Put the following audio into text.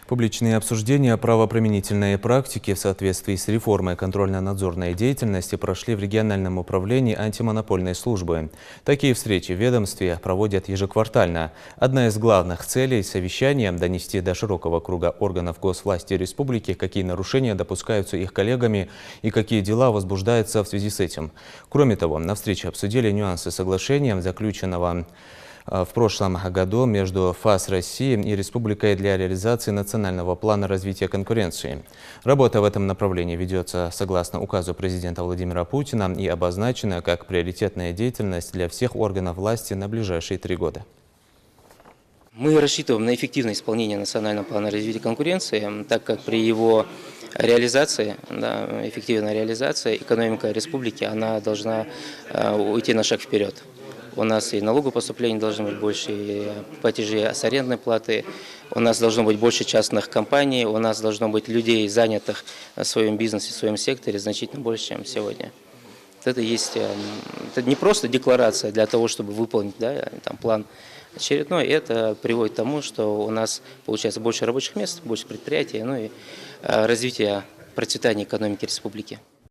Публичные обсуждения правоприменительной практики в соответствии с реформой контрольно-надзорной деятельности прошли в региональном управлении антимонопольной службы. Такие встречи в ведомстве проводят ежеквартально. Одна из главных целей совещания – донести до широкого круга органов госвласти республики, какие нарушения допускаются их коллегами и какие дела возбуждаются в связи с этим. Кроме того, на встрече обсудили нюансы соглашения, заключенного в прошлом году между ФАС России и Республикой для реализации национального плана развития конкуренции. Работа в этом направлении ведется согласно указу президента Владимира Путина и обозначена как приоритетная деятельность для всех органов власти на ближайшие 3 года. Мы рассчитываем на эффективное исполнение национального плана развития конкуренции, так как при его реализации, эффективной реализации, экономика республики она должна уйти на шаг вперед. У нас и налогопоступлений должно быть больше, и платежи с арендной платы, у нас должно быть больше частных компаний, у нас должно быть людей, занятых в своем бизнесе, в своем секторе, значительно больше, чем сегодня. Это не просто декларация для того, чтобы выполнить план очередной, это приводит к тому, что у нас получается больше рабочих мест, больше предприятий, и развитие, процветания экономики республики.